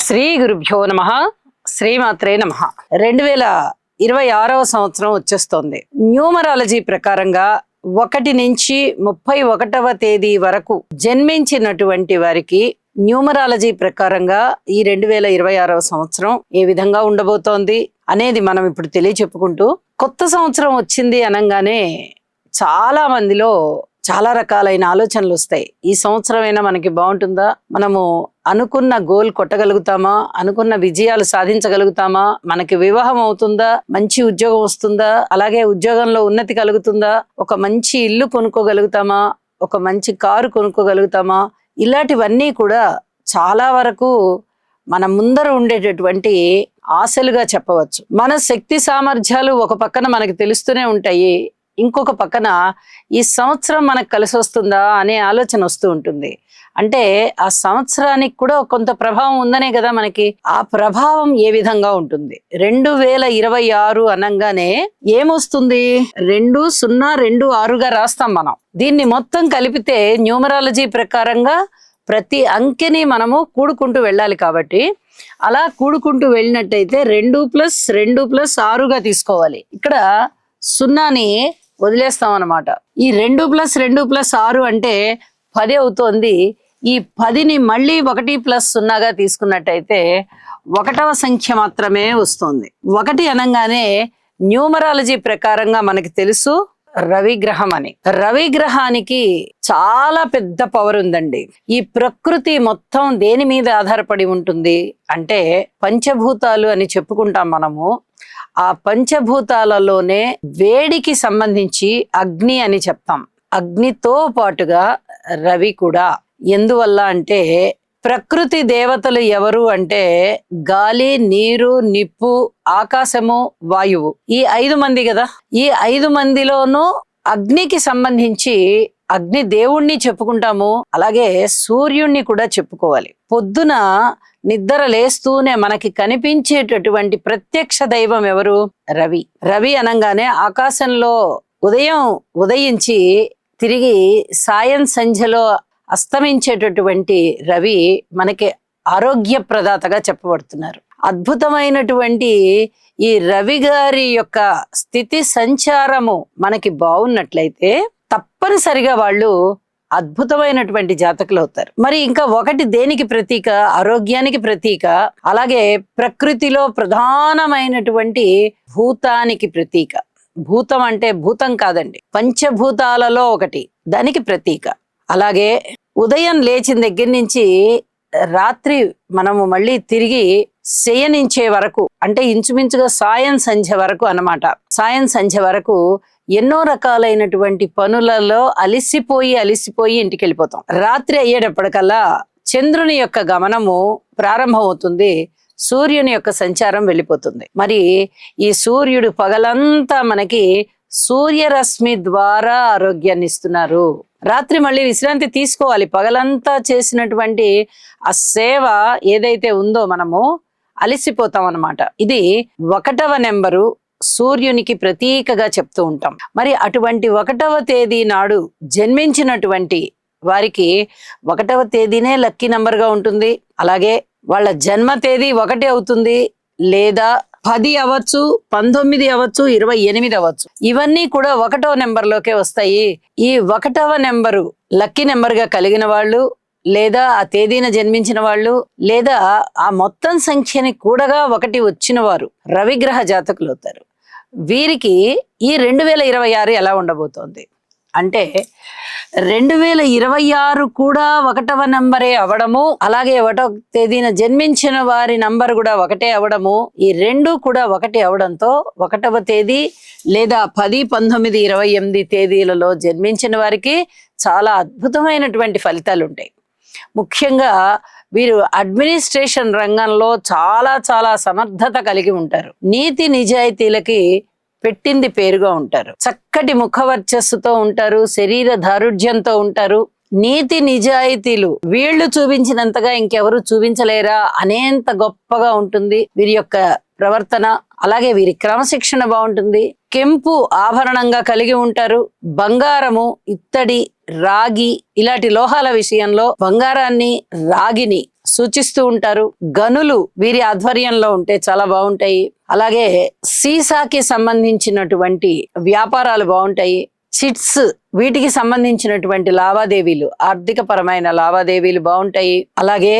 శ్రీ గురుభ్యో నమః. శ్రీమాత్రే నమః. 2026వ సంవత్సరం వచ్చేస్తోంది. న్యూమరాలజీ ప్రకారంగా 1 నుంచి 31వ తేదీ వరకు జన్మించినటువంటి వారికి న్యూమరాలజీ ప్రకారంగా ఈ 2026వ సంవత్సరం ఏ విధంగా ఉండబోతోంది అనేది మనం ఇప్పుడు తెలియచెప్పుకుంటూ, కొత్త సంవత్సరం వచ్చింది అనగానే చాలా మందిలో చాలా రకాలైన ఆలోచనలు వస్తాయి. ఈ సంవత్సరమైనా మనకి బాగుంటుందా, మనము అనుకున్న గోల్ కొట్టగలుగుతామా, అనుకున్న విజయాలు సాధించగలుగుతామా, మనకి వివాహం అవుతుందా, మంచి ఉద్యోగం వస్తుందా, అలాగే ఉద్యోగంలో ఉన్నతి కలుగుతుందా, ఒక మంచి ఇల్లు కొనుక్కోగలుగుతామా, ఒక మంచి కారు కొనుక్కోగలుగుతామా, ఇలాంటివన్నీ కూడా చాలా వరకు మన ముందర ఉండేటటువంటి ఆశలుగా చెప్పవచ్చు. మన శక్తి సామర్థ్యాలు ఒక పక్కన మనకి తెలుస్తూనే ఉంటాయి, ఇంకొక పక్కన ఈ సంవత్సరం మనకు కలిసి వస్తుందా అనే ఆలోచన వస్తూ ఉంటుంది. అంటే ఆ సంవత్సరానికి కూడా కొంత ప్రభావం ఉందనే కదా మనకి. ఆ ప్రభావం ఏ విధంగా ఉంటుంది? 2026 అనగానే ఏమొస్తుంది? 2026గా రాస్తాం మనం. దీన్ని మొత్తం కలిపితే న్యూమరాలజీ ప్రకారంగా ప్రతి అంకెని మనము కూడుకుంటూ వెళ్ళాలి. కాబట్టి అలా కూడుకుంటూ వెళ్ళినట్టయితే 2+2+6గా తీసుకోవాలి. ఇక్కడ 0ని వదిలేస్తాం అన్నమాట. ఈ 2+2+6 అంటే 10 అవుతోంది. ఈ 10ని మళ్ళీ 1+0గా తీసుకున్నట్టయితే 1వ సంఖ్య మాత్రమే వస్తుంది. 1 అనగానే న్యూమరాలజీ ప్రకారంగా మనకి తెలుసు రవిగ్రహం అని. రవిగ్రహానికి చాలా పెద్ద పవర్ ఉందండి. ఈ ప్రకృతి మొత్తం దేని మీద ఆధారపడి ఉంటుంది అంటే పంచభూతాలు అని చెప్పుకుంటాం మనము. ఆ పంచభూతాలలోనే వేడికి సంబంధించి అగ్ని అని చెప్తాం. అగ్నితో పాటుగా రవి కూడా. ఎందువల్ల అంటే ప్రకృతి దేవతలు ఎవరు అంటే గాలి, నీరు, నిప్పు, ఆకాశము, వాయువు, ఈ 5 మంది కదా. ఈ 5 మందిలోనూ అగ్నికి సంబంధించి అగ్ని దేవుణ్ణి చెప్పుకుంటాము, అలాగే సూర్యుణ్ణి కూడా చెప్పుకోవాలి. పొద్దున నిద్ర లేస్తూనే మనకి కనిపించేటటువంటి ప్రత్యక్ష దైవం ఎవరు? రవి. రవి అనగానే ఆకాశంలో ఉదయించి తిరిగి సాయం సంధ్యలో అస్తమించేటటువంటి రవి మనకి ఆరోగ్య ప్రదాతగా చెప్పబడుతున్నారు. అద్భుతమైనటువంటి ఈ రవి గారి యొక్క స్థితి సంచారము మనకి బాగున్నట్లయితే తప్పనిసరిగా వాళ్ళు అద్భుతమైనటువంటి జాతకులు అవుతారు. మరి ఇంకా 1 దేనికి ప్రతీక? ఆరోగ్యానికి ప్రతీక. అలాగే ప్రకృతిలో ప్రధానమైనటువంటి భూతానికి ప్రతీక. భూతం అంటే భూతం కాదండి, పంచభూతాలలో 1, దానికి ప్రతీక. అలాగే ఉదయం లేచిన దగ్గర నుంచి రాత్రి మనము మళ్ళీ తిరిగి శయనించే వరకు, అంటే ఇంచుమించుగా సాయం సంధ్య వరకు అన్నమాట. సాయం సంధ్య వరకు ఎన్నో రకాలైనటువంటి పనులలో అలిసిపోయి ఇంటికి వెళ్ళిపోతాం. రాత్రి అయ్యేటప్పటికల్లా చంద్రుని యొక్క గమనము ప్రారంభమవుతుంది, సూర్యుని యొక్క సంచారం వెళ్ళిపోతుంది. మరి ఈ సూర్యుడు పగలంతా మనకి సూర్యరశ్మి ద్వారా ఆరోగ్యాన్ని ఇస్తున్నారు. రాత్రి మళ్ళీ విశ్రాంతి తీసుకోవాలి. పగలంతా చేసినటువంటి ఆ సేవ ఏదైతే ఉందో మనము అలిసిపోతాం అన్నమాట. ఇది 1వ నెంబరు సూర్యునికి ప్రతీకగా చెప్తూ ఉంటాం. మరి అటువంటి 1వ తేదీ నాడు జన్మించినటువంటి వారికి 1వ తేదీనే లక్కీ నంబర్ గా ఉంటుంది. అలాగే వాళ్ళ జన్మ తేదీ 1 అవుతుంది, లేదా 10 అవ్వచ్చు, 19 అవ్వచ్చు, 28 అవ్వచ్చు. ఇవన్నీ కూడా 1వ నెంబర్ లోకే వస్తాయి. ఈ 1వ నెంబరు లక్కీ నెంబర్ గా కలిగిన వాళ్ళు, లేదా ఆ తేదీన జన్మించిన వాళ్ళు, లేదా ఆ మొత్తం సంఖ్యని కూడగా 1 వచ్చిన వారు రవిగ్రహ జాతకులు అవుతారు. వీరికి ఈ 2026 ఎలా ఉండబోతోంది అంటే 2026 కూడా 1వ నంబరే అవడము, అలాగే 1వ తేదీన జన్మించిన వారి నంబర్ కూడా 1 అవడము, ఈ 2 కూడా 1 అవడంతో 1వ తేదీ లేదా 10, 19, 28 తేదీలలో జన్మించిన వారికి చాలా అద్భుతమైనటువంటి ఫలితాలు ఉంటాయి. ముఖ్యంగా వీరు అడ్మినిస్ట్రేషన్ రంగంలో చాలా చాలా సమర్థత కలిగి ఉంటారు. నీతి నిజాయితీలకి పెట్టింది పేరుగా ఉంటారు. చక్కటి ముఖవర్చస్సుతో ఉంటారు, శరీర దారుఢ్యంతో ఉంటారు. నీతి నిజాయితీలు వీళ్ళు చూపించినంతగా ఇంకెవరు చూపించలేరా అనేంత గొప్పగా ఉంటుంది వీరి యొక్క ప్రవర్తన. అలాగే వీరి క్రమశిక్షణ బాగుంటుంది. కెంపు ఆభరణంగా కలిగి ఉంటారు. బంగారము, ఇత్తడి, రాగి ఇలాంటి లోహాల విషయంలో బంగారాన్ని, రాగిని సూచిస్తూ ఉంటారు. గనులు వీరి ఆధ్వర్యంలో ఉంటే చాలా బాగుంటాయి. అలాగే సీసాకి సంబంధించినటువంటి వ్యాపారాలు బాగుంటాయి. చిట్స్ వీటికి సంబంధించినటువంటి లావాదేవీలు, ఆర్థిక పరమైన లావాదేవీలు బాగుంటాయి. అలాగే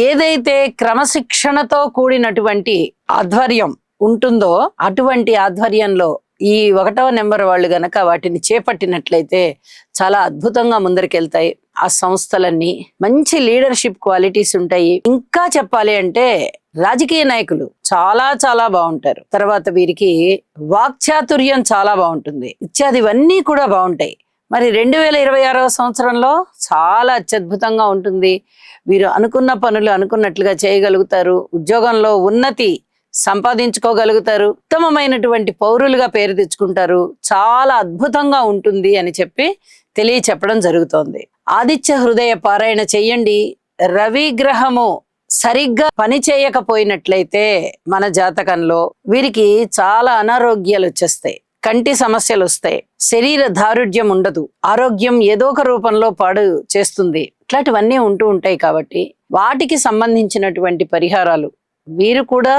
ఏదైతే క్రమశిక్షణతో కూడినటువంటి ఆధ్వర్యం ఉంటుందో అటువంటి ఆధ్వర్యంలో ఈ 1వ నెంబర్ వాళ్ళు గనక వాటిని చేపట్టినట్లయితే చాలా అద్భుతంగా ముందరికెళ్తాయి. ఆ సంస్థలన్నీ మంచి లీడర్షిప్ క్వాలిటీస్ ఉంటాయి. ఇంకా చెప్పాలి అంటే రాజకీయ నాయకులు చాలా చాలా బాగుంటారు. తర్వాత వీరికి వాక్చాతుర్యం చాలా బాగుంటుంది. ఇత్యాదివన్నీ కూడా బాగుంటాయి. మరి 2026వ సంవత్సరంలో చాలా అత్యద్భుతంగా ఉంటుంది. వీరు అనుకున్న పనులు అనుకున్నట్లుగా చేయగలుగుతారు. ఉద్యోగంలో ఉన్నతి సంపాదించుకోగలుగుతారు. ఉత్తమమైనటువంటి పౌరులుగా పేరు తెచ్చుకుంటారు. చాలా అద్భుతంగా ఉంటుంది అని చెప్పి తెలియచెప్పడం జరుగుతోంది. ఆదిత్య హృదయ పారాయణ చెయ్యండి. రవి గ్రహము సరిగ్గా పని చేయకపోయినట్లయితే మన జాతకంలో వీరికి చాలా అనారోగ్యాలు వచ్చేస్తాయి. కంటి సమస్యలు వస్తాయి. శరీర దారుఢ్యం ఉండదు. ఆరోగ్యం ఏదో ఒక రూపంలో పాడు చేస్తుంది. ఇట్లాంటివన్నీ ఉంటూ ఉంటాయి. కాబట్టి వాటికి సంబంధించినటువంటి పరిహారాలు వీరు కూడా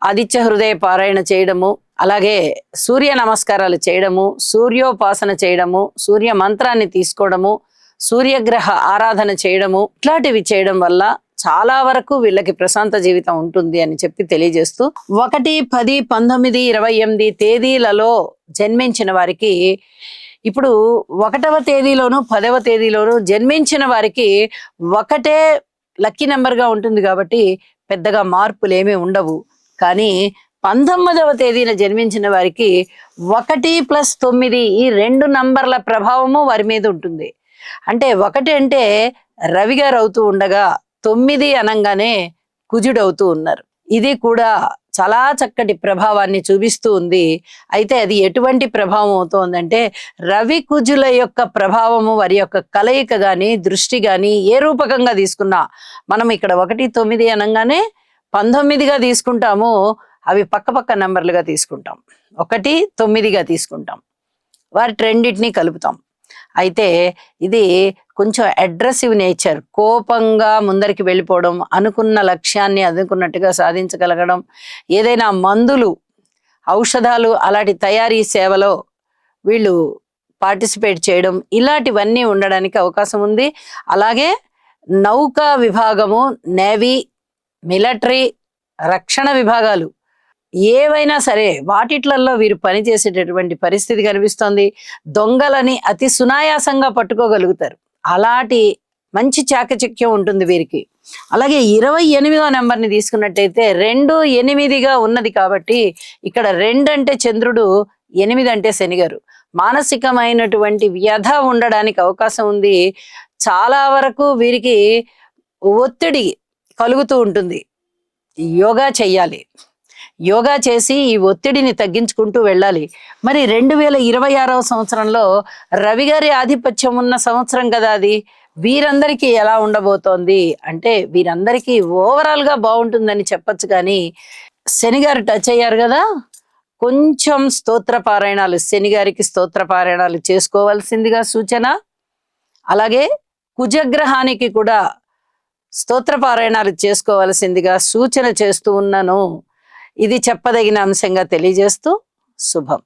ఆదిత్య హృదయ పారాయణ చేయడము, అలాగే సూర్య నమస్కారాలు చేయడము, సూర్యోపాసన చేయడము, సూర్య మంత్రాన్ని తీసుకోవడము, సూర్యగ్రహ ఆరాధన చేయడము, ఇట్లాంటివి చేయడం వల్ల చాలా వరకు వీళ్ళకి ప్రశాంత జీవితం ఉంటుంది అని చెప్పి తెలియజేస్తూ 1, 10, 19, 28 తేదీలలో జన్మించిన వారికి ఇప్పుడు 1వ తేదీలోను 10వ తేదీలోను జన్మించిన వారికి 1 లక్కీ నెంబర్గా ఉంటుంది. కాబట్టి పెద్దగా మార్పులు ఏమీ ఉండవు. కానీ 19వ తేదీన జన్మించిన వారికి 1 + 9 ఈ 2 నంబర్ల ప్రభావము వారి మీద ఉంటుంది. అంటే 1 అంటే రవి గారు అవుతూ ఉండగా 9 అనంగానే కుజుడు అవుతూ ఉన్నారు. ఇది కూడా చాలా చక్కటి ప్రభావాన్ని చూపిస్తూ ఉంది. అయితే అది ఎటువంటి ప్రభావం అవుతోందంటే రవి కుజుల యొక్క ప్రభావము, వారి యొక్క కలయిక గాని దృష్టి గాని ఏ రూపకంగా తీసుకున్నా మనం ఇక్కడ 1, 9 అనంగానే 19గా తీసుకుంటాము. అవి పక్క నంబర్లుగా తీసుకుంటాం. 1, 9గా తీసుకుంటాం. వారి రెండింటిని కలుపుతాం. అయితే ఇది కొంచెం అగ్రెసివ్ నేచర్, కోపంగా ముందరికి వెళ్ళిపోవడం, అనుకున్న లక్ష్యాన్ని అనుకున్నట్టుగా సాధించగలగడం, ఏదైనా మందులు, ఔషధాలు అలాంటి తయారీ సేవలో వీళ్ళు పార్టిసిపేట్ చేయడం, ఇలాంటివన్నీ ఉండడానికి అవకాశం ఉంది. అలాగే నౌకా విభాగము, నేవీ, మిలిటరీ, రక్షణ విభాగాలు ఏవైనా సరే వాటిట్లలో వీరు పనిచేసేటటువంటి పరిస్థితి కనిపిస్తోంది. దొంగలని అతి సునాయాసంగా పట్టుకోగలుగుతారు. అలాంటి మంచి చాకచక్యం ఉంటుంది వీరికి. అలాగే 28వ నెంబర్ని తీసుకున్నట్టయితే 2, 8గా ఉన్నది. కాబట్టి ఇక్కడ 2 అంటే చంద్రుడు, 8 అంటే శని గారు. మానసికమైనటువంటి వ్యధ ఉండడానికి అవకాశం ఉంది. చాలా వరకు వీరికి ఒత్తిడి కలుగుతూ ఉంటుంది. యోగా చెయ్యాలి. యోగా చేసి ఈ ఒత్తిడిని తగ్గించుకుంటూ వెళ్ళాలి. మరి 2026వ సంవత్సరంలో రవి గారి ఆధిపత్యం ఉన్న సంవత్సరం కదా అది. వీరందరికీ ఎలా ఉండబోతోంది అంటే వీరందరికీ ఓవరాల్గా బాగుంటుందని చెప్పచ్చు. కానీ శని గారు టచ్ అయ్యారు కదా, కొంచెం స్తోత్ర పారాయణాలు, శని గారికి స్తోత్ర పారాయణాలు చేసుకోవాల్సిందిగా సూచన. అలాగే కుజగ్రహానికి కూడా స్తోత్ర పారాయణాలు చేసుకోవాల్సిందిగా సూచన చేస్తూ ఉన్నాను. ఇది చెప్పదగిన అంశంగా తెలియజేస్తూ శుభం.